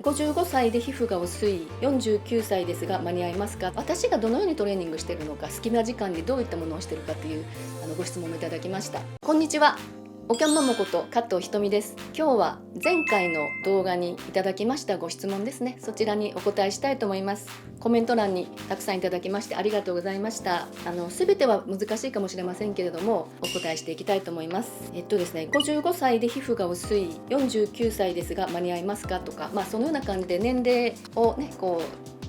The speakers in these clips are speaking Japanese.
55歳で皮膚が薄い、49歳ですが間に合いますか？私がどのようにトレーニングしているのか、隙間時間にどういったものをしているかというご質問をいただきました。こんにちは、おきゃんママこと加藤ひとみです。今日は前回の動画にいただきましたご質問ですね、そちらにお答えしたいと思います。コメント欄にたくさんいただきましてありがとうございました。全ては難しいかもしれませんけれども、お答えしていきたいと思います。ですね、55歳で皮膚が薄い、49歳ですが間に合いますかとか、そのような感じで年齢をね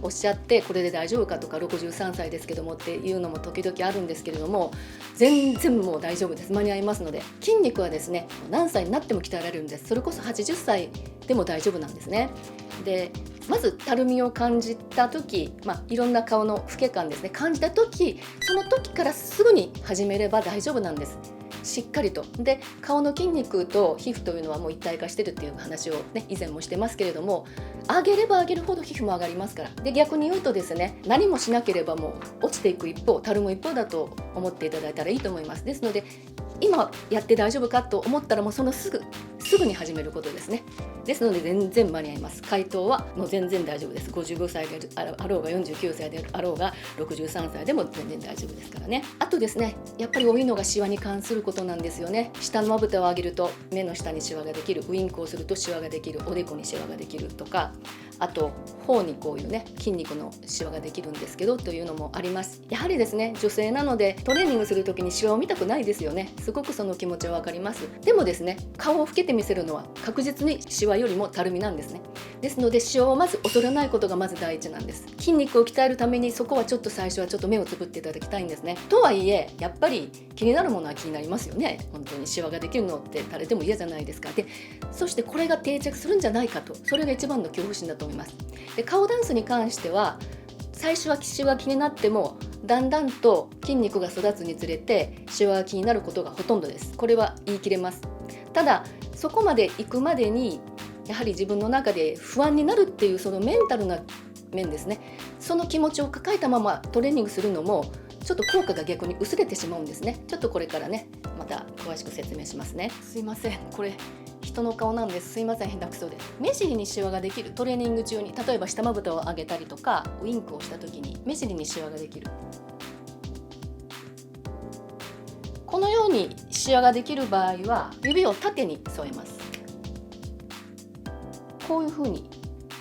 おっしゃって、これで大丈夫かとか、63歳ですけどもっていうのも時々あるんですけれども、全然もう大丈夫です。間に合いますので。筋肉はですね、何歳になっても鍛えられるんです。それこそ80歳でも大丈夫なんですね。で、まずたるみを感じた時、いろんな顔の老け感ですね、感じた時、その時からすぐに始めれば大丈夫なんです。しっかりと。で、顔の筋肉と皮膚というのはもう一体化してるっていう話をね、以前もしてますけれども、上げれば上げるほど皮膚も上がりますから。で、逆に言うとですね、何もしなければもう落ちていく一方、たるむ一方だと思っていただいたらいいと思います。ですので、今やって大丈夫かと思ったら、もうそのすぐに始めることですね。ですので全然間に合います。回答はもう全然大丈夫です。55歳であろうが49歳であろうが63歳でも全然大丈夫ですからね。あとですね、やっぱり多いのがシワに関することなんですよね。下のまぶたを上げると目の下にシワができる、ウインクをするとシワができる、おでこにシワができるとか、あと頬にこういうね筋肉のシワができるんですけどというのもあります。やはりですね、女性なのでトレーニングするときにシワを見たくないですよね。すごくその気持ちはわかります。でもですね、顔を老けて見せるのは確実にシワよりもたるみなんですね。ですので、シワをまず恐れないことがまず第一なんです。筋肉を鍛えるためにそこはちょっと最初はちょっと目をつぶっていただきたいんですね。とはいえやっぱり気になるものは気になりますよね。本当にシワができるのって誰でも嫌じゃないですか。で、そしてこれが定着するんじゃないかと、それが一番の恐怖心だと思います。で、顔ダンスに関しては最初はシワが気になってもだんだんと筋肉が育つにつれてシワが気になることがほとんどです。これは言い切れます。ただそこまで行くまでにやはり自分の中で不安になるっていうそのメンタルな面ですね、その気持ちを抱えたままトレーニングするのもちょっと効果が逆に薄れてしまうんですね。ちょっとこれからねまた詳しく説明しますね。すいません、これ人の顔なんです。すいません、下手くそで。目尻にシワができる。トレーニング中に例えば下まぶたを上げたりとかウインクをした時に目尻にシワができる。このようにシワができる場合は指を縦に添えます。こういう風に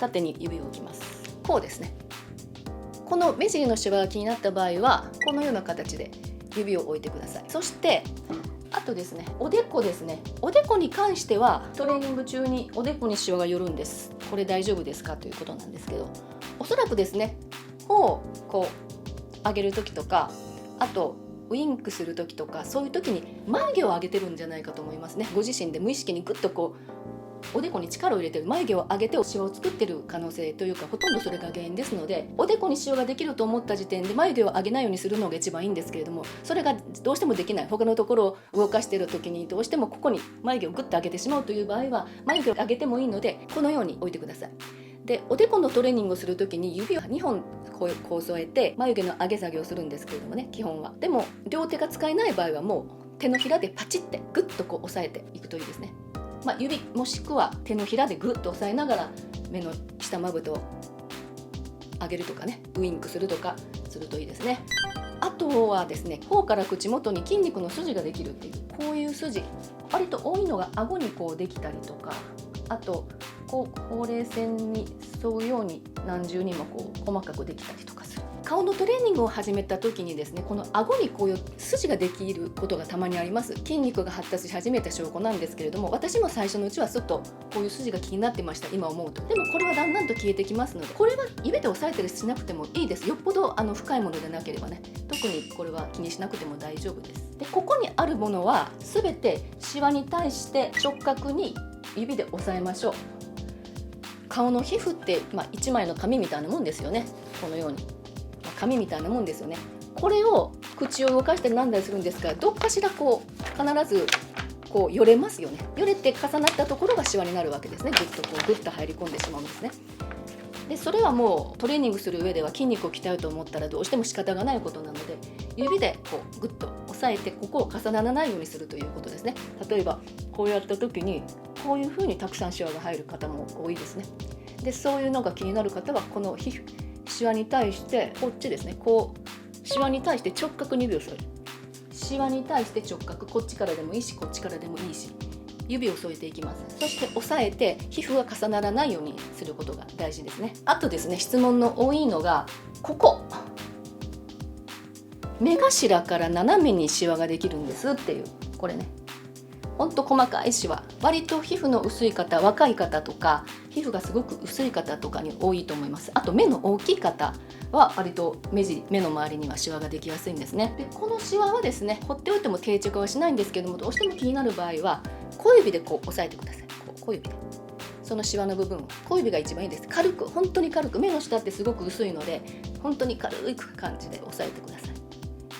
縦に指を置きます。こうですね。この目尻のシワが気になった場合はこのような形で指を置いてください。そしてあとですね、おでこですね。おでこに関してはトレーニング中におでこにシワが寄るんです。これ大丈夫ですかということなんですけど、おそらくですね、頬をこう上げる時とか、あとウインクする時とか、そういう時に眉毛を上げてるんじゃないかと思いますね。ご自身で無意識にグッとこうおでこに力を入れてる、眉毛を上げてシワを作ってる可能性というか、ほとんどそれが原因ですので、おでこにシワができると思った時点で眉毛を上げないようにするのが一番いいんですけれども、それがどうしてもできない、他のところを動かしている時にどうしてもここに眉毛をグッと上げてしまうという場合は眉毛を上げてもいいのでこのように置いてください。で、おでこのトレーニングをする時に指を2本こう添えて眉毛の上げ下げをするんですけれどもね、基本は。でも両手が使えない場合はもう手のひらでパチってグッとこう押さえていくといいですね。指もしくは手のひらでグッと押さえながら目の下まぶたを上げるとかね、ウインクするとかするといいですね。あとはですね、頬から口元に筋肉の筋ができるっていう、こういう筋割と多いのが顎にこうできたりとか、あとこうほうれい線に沿うように何重にもこう細かくできたりとかする。顔のトレーニングを始めた時にですね、この顎にこういう筋ができることがたまにあります。筋肉が発達し始めた証拠なんですけれども、私も最初のうちはちょっとこういう筋が気になってました、今思うと。でもこれはだんだんと消えてきますので、これは指で押さえたりしなくてもいいです。よっぽど深いものでなければね、特にこれは気にしなくても大丈夫です。で、ここにあるものは全てシワに対して直角に指で押さえましょう。顔の皮膚って一枚の紙みたいなもんですよね。このように紙みたいなもんですよね。これを口を動かして何だりするんですが、どっかしらこう必ずこうよれますよね。よれて重なったところがシワになるわけですね。グッと入り込んでしまうんですね。で、それはもうトレーニングする上では筋肉を鍛えようと思ったらどうしても仕方がないことなので、指でこうグッと押さえてここを重ならないようにするということですね。例えばこうやった時にこういう風にたくさんシワが入る方も多いですね。でそういうのが気になる方はこのシワに対してこっちですね、こうシワに対して直角に指を添える。シワに対して直角、こっちからでもいいしこっちからでもいいし指を添えていきます。そして押さえて皮膚が重ならないようにすることが大事ですね。あとですね、質問の多いのがここ目頭から斜めにシワができるんですっていう、これねほんと細かいシワ、割と皮膚の薄い方、若い方とか皮膚がすごく薄い方とかに多いと思います。あと目の大きい方は割と目の周りにはシワができやすいんですね。でこのシワはですね、放っておいても定着はしないんですけども、どうしても気になる場合は小指でこう押さえてください。小指でそのシワの部分を、小指が一番いいです。軽く、本当に軽く、目の下ってすごく薄いので本当に軽い感じで押さえてください。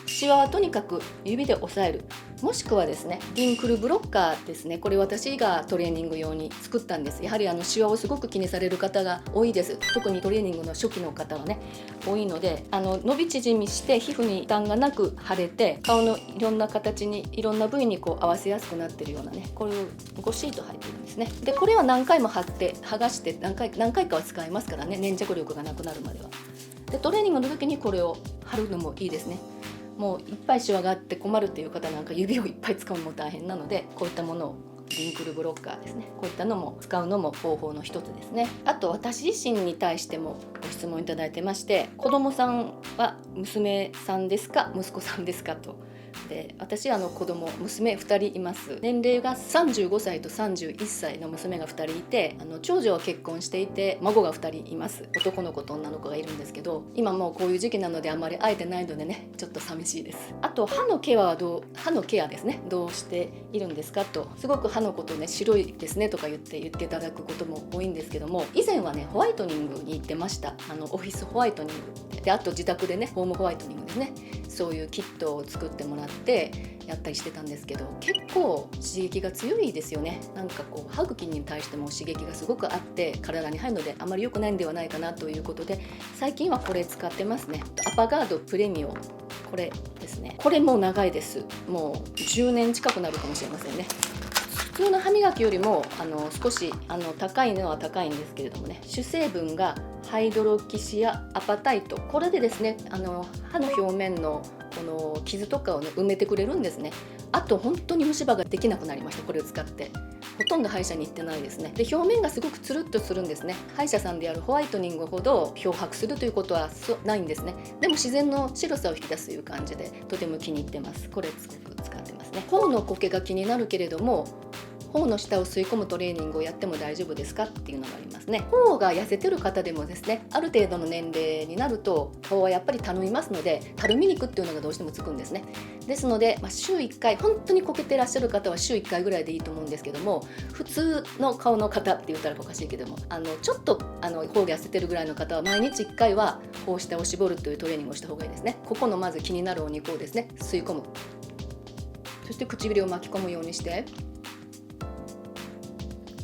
シワはとにかく指で押さえる、もしくはですねリンクルブロッカーですね。これ私がトレーニング用に作ったんです。やはりシワをすごく気にされる方が多いです。特にトレーニングの初期の方はね多いので、伸び縮みして皮膚に負担がなく腫れて顔のいろんな形にいろんな部位にこう合わせやすくなってるようなね、こういう5シート入ってるんですね。でこれは何回も貼って剥がして何回かは使えますからね、粘着力がなくなるまでは。でトレーニングの時にこれを貼るのもいいですね。もういっぱいシワがあって困るっていう方なんか指をいっぱい使うのも大変なので、こういったものをリンクルブロッカーですね、こういったのも使うのも方法の一つですね。あと私自身に対してもご質問いただいてまして、子供さんは娘さんですか息子さんですかと。で私子供娘2人います。年齢が35歳と31歳の娘が2人いて、長女は結婚していて孫が2人います。男の子と女の子がいるんですけど、今もうこういう時期なのであまり会えてないのでねちょっと寂しいです。あと歯のケアですね、どうしているんですかと。すごく歯のことね白いですねとか言っていただくことも多いんですけども、以前はねホワイトニングに行ってました。オフィスホワイトニングで、あと自宅でねホームホワイトニングですね、そういうキットを作ってもらってやったりしてたんですけど、結構刺激が強いですよね。なんかこう歯茎に対しても刺激がすごくあって体に入るのであまり良くないんではないかなということで、最近はこれ使ってますね。アパガードプレミオ、これですね。これもう長いです。もう10年近くなるかもしれませんね。普通の歯磨きよりも少し高いのは高いんですけれどもね、主成分がハイドロキシアアパタイト、これでですね歯の表面のこの傷とかをね埋めてくれるんですね。あと本当に虫歯ができなくなりました。これを使ってほとんど歯医者に行ってないですね。で表面がすごくつるっとするんですね。歯医者さんでやるホワイトニングほど漂白するということはないんですね。でも自然の白さを引き出すという感じでとても気に入ってます。これすごく使ってますね。頬の苔が気になるけれども、頬の下を吸い込むトレーニングをやっても大丈夫ですかっていうのがありますね。頬が痩せてる方でもですね、ある程度の年齢になると顔はやっぱりたるみますので、たるみ肉っていうのがどうしてもつくんですね。ですので、週1回、本当にこけてらっしゃる方は週1回ぐらいでいいと思うんですけども、普通の顔の方って言ったらおかしいけども、ちょっと頬が痩せてるぐらいの方は毎日1回は頬下を絞るというトレーニングをした方がいいですね。ここのまず気になるお肉をですね吸い込む、そして唇を巻き込むようにして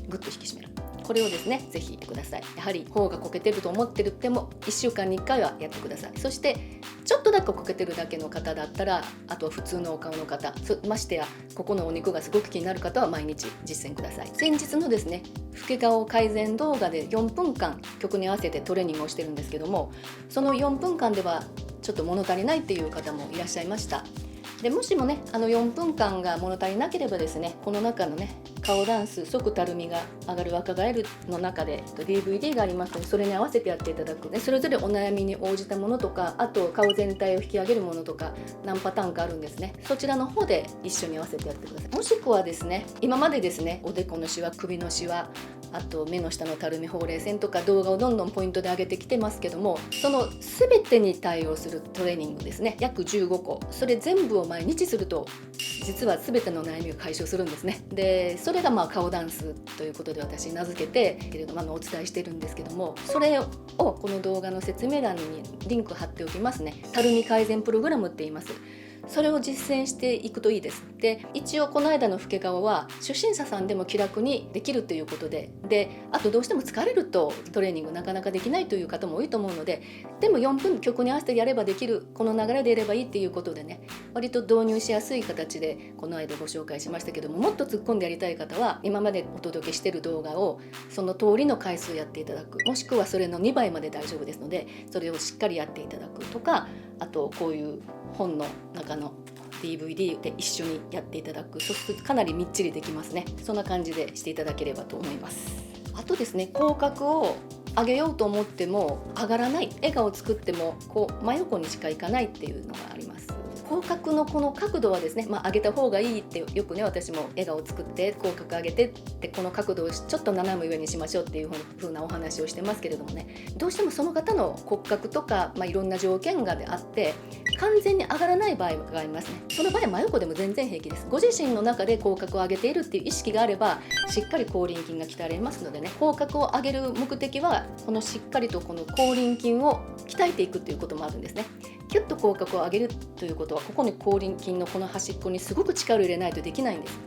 ぐっと引き締める。これをですねぜひやってください。やはり頬がこけてると思ってるっても1週間に1回はやってください。そしてちょっとだけこけてるだけの方だったら、あとは普通のお顔の方、ましてやここのお肉がすごく気になる方は毎日実践ください。先日のですね老け顔改善動画で4分間曲に合わせてトレーニングをしてるんですけども、その4分間ではちょっと物足りないっていう方もいらっしゃいました。でもしもね4分間が物足りなければですね、この中のね顔ダンス即たるみが上がる若返るの中で DVD がありますので、それに合わせてやっていただく、ね、それぞれお悩みに応じたものとか、あと顔全体を引き上げるものとか何パターンかあるんですね。そちらの方で一緒に合わせてやってください。もしくはですね、今までですねおでこのシワ、首のシワ、あと目の下のたるみ、ほうれい線とか動画をどんどんポイントで上げてきてますけども、その全てに対応するトレーニングですね、約15個、それ全部を毎日すると実は全ての悩みが解消するんですね。でそれが顔ダンスということで私名付けてお伝えしてるんですけども、それをこの動画の説明欄にリンク貼っておきますね。たるみ改善プログラムって言います。それを実践していくといいです。で、一応この間の老け顔は初心者さんでも気楽にできるということで、あとどうしても疲れるとトレーニングなかなかできないという方も多いと思うので、でも4分曲に合わせてやればできる、この流れでやればいいっていうことでね、割と導入しやすい形でこの間ご紹介しましたけども、もっと突っ込んでやりたい方は今までお届けしている動画をその通りの回数やっていただく、もしくはそれの2倍まで大丈夫ですので、それをしっかりやっていただくとか、あとこういう本の中の DVD で一緒にやっていただく、そうするとかなりみっちりできますね。そんな感じでしていただければと思います。あとですね、口角を上げようと思っても上がらない、笑顔作っても真横にしかいかないっていうのがあります。口角のこの角度はですね、上げた方がいいってよくね、私も笑顔を作って口角上げてってこの角度をちょっと斜め上にしましょうっていう風なお話をしてますけれどもね、どうしてもその方の骨格とか、いろんな条件があって完全に上がらない場合がありますね。その場合真横でも全然平気です。ご自身の中で口角を上げているっていう意識があればしっかり口輪筋が鍛えられますのでね、口角を上げる目的はこのしっかりとこの口輪筋を鍛えていくということもあるんですね。キュッと口角を上げるということは、ここに口輪筋のこの端っこにすごく力を入れないとできないんです。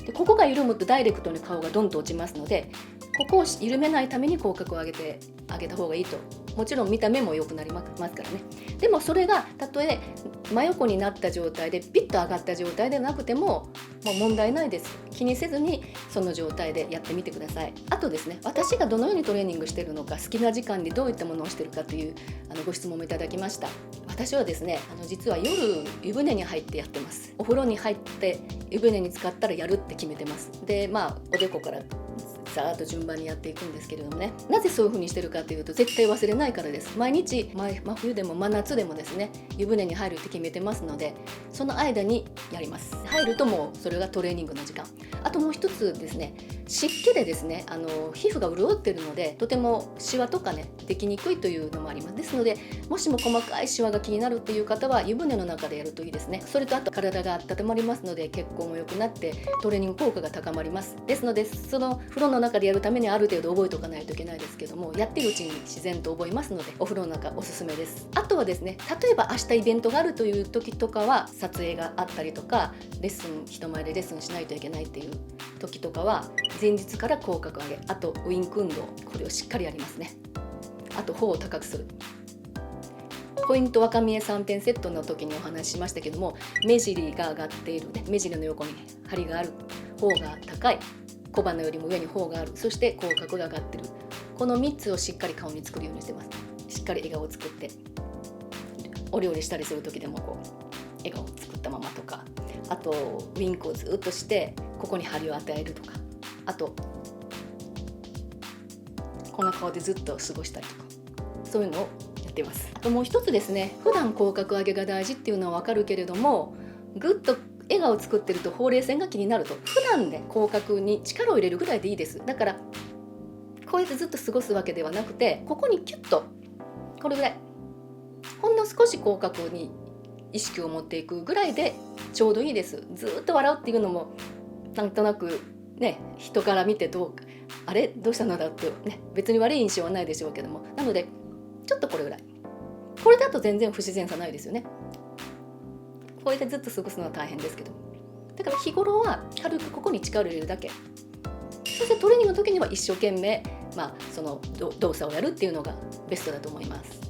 で、ここが緩むとダイレクトに顔がドンと落ちますので、ここを緩めないために口角を上げた方がいいと。もちろん見た目も良くなりますからね。でもそれがたとえ真横になった状態でピッと上がった状態でなくてももう問題ないです。気にせずにその状態でやってみてください。あとですね、私がどのようにトレーニングしているのか、好きな時間でどういったものをしているかというご質問もいただきました。私はですね、実は夜湯船に入ってやってます。お風呂に入って湯船に浸かったらやるって決めてます。で、おでこからざーっと順番にやっていくんですけれどもね、なぜそういう風にしてるかというと、絶対忘れないからです。毎日真冬でも真夏でもですね、湯船に入るって決めてますので、その間にやります。入るともうそれがトレーニングの時間。あともう一つですね、湿気でですね、皮膚が潤っているのでとてもシワとかねできにくいというのもあります。ですので、もしも細かいシワが気になるっていう方は湯船の中でやるといいですね。それとあと体が温まりますので血行も良くなってトレーニング効果が高まります。ですので、その風呂の中でやるためにある程度覚えておかないといけないですけども、やってるうちに自然と覚えますので、お風呂の中おすすめです。あとはですね、例えば明日イベントがあるという時とかは、撮影があったりとか人前でレッスンしないといけないっていう時とかは、前日から口角上げ、あとウインク運動、これをしっかりやりますね。あと頬を高くする。ポイント若見え3点セットの時にお話ししましたけども、目尻が上がっている、目尻の横に張りがある、頬が高い、小鼻よりも上に頬がある、そして口角が上がってる、この3つをしっかり顔に作るようにしてます。しっかり笑顔を作って、お料理したりする時でも笑顔を作ったままとか、あとウインクをずっとしてここに張りを与えるとか、あとこんな顔でずっと過ごしたりとか、そういうのをやっています。あともう一つですね、普段口角上げが大事っていうのは分かるけれども、ぐっと笑顔を作ってるとほうれい線が気になると、普段ね口角に力を入れるぐらいでいいです。だからこうやってずっと過ごすわけではなくて、ここにキュッとこれぐらい、ほんの少し口角に意識を持っていくぐらいでちょうどいいです。ずっと笑うっていうのもなんとなくね、人から見てどうしたのだってね、別に悪い印象はないでしょうけども、なのでちょっとこれぐらい、これだと全然不自然さないですよね。これでずっと過ごすのは大変ですけど、だから日頃は軽くここに力を入れるだけ、そしてトレーニングの時には一生懸命、その動作をやるっていうのがベストだと思います。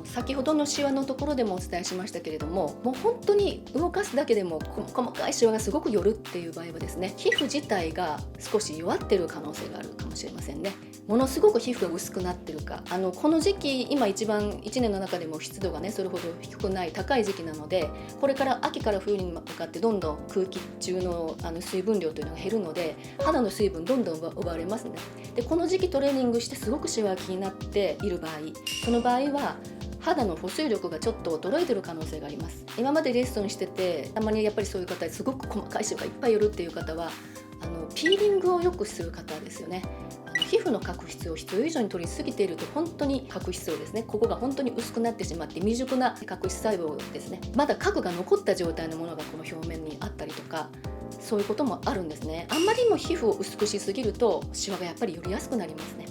先ほどのシワのところでもお伝えしましたけれども、もう本当に動かすだけでも細かいシワがすごく寄るっていう場合はですね、皮膚自体が少し弱ってる可能性があるかもしれませんね。ものすごく皮膚が薄くなってるか、この時期今一番1年の中でも湿度がねそれほど低くない高い時期なので、これから秋から冬に向かってどんどん空気中の水分量というのが減るので、肌の水分どんどん奪われますね。で、この時期トレーニングしてすごくシワが気になっている場合、その場合は肌の保水力がちょっと衰えてる可能性があります。今までレッスンしてて、たまにやっぱりそういう方、すごく細かいシワがいっぱい寄るっていう方はピーリングをよくする方ですよね。皮膚の角質を必要以上に取りすぎていると、本当に角質をですね、ここが本当に薄くなってしまって未熟な角質細胞ですね、まだ核が残った状態のものがこの表面にあったりとか、そういうこともあるんですね。あんまりにも皮膚を薄くしすぎるとシワがやっぱり寄りやすくなりますね。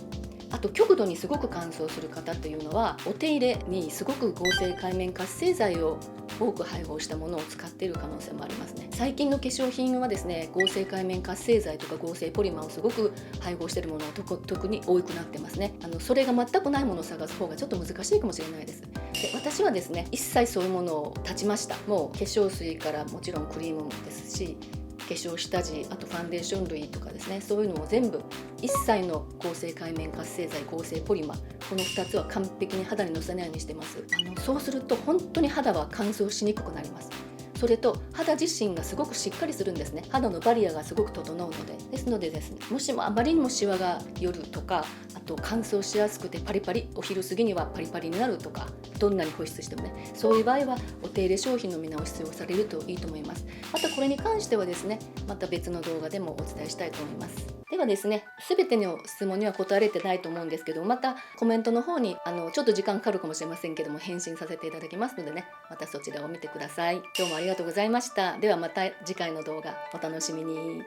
あと極度にすごく乾燥する方というのは、お手入れにすごく合成界面活性剤を多く配合したものを使っている可能性もありますね。最近の化粧品はですね、合成界面活性剤とか合成ポリマーをすごく配合しているものが特に多くなってますね。それが全くないものを探す方がちょっと難しいかもしれないです。で、私はですね、一切そういうものを断ちました。もう化粧水からもちろんクリームもですし、化粧下地、あとファンデーション類とかですね、そういうのも全部一切の合成界面活性剤、合成ポリマー、この2つは完璧に肌にのせないようにしてます。そうすると本当に肌は乾燥しにくくなります。それと肌自身がすごくしっかりするんですね。肌のバリアがすごく整うので。ですのでですね、もしもあまりにもシワが寄るとか、あと乾燥しやすくてパリパリ、お昼過ぎにはパリパリになるとか、どんなに保湿してもね、そういう場合はお手入れ商品の見直しをされるといいと思います。またこれに関してはですね、また別の動画でもお伝えしたいと思います。ではですね、全ての質問には答えれてないと思うんですけど、またコメントの方にちょっと時間かかるかもしれませんけども、返信させていただきますのでね、またそちらを見てください。今日もありがとうございました。ではまた次回の動画お楽しみに。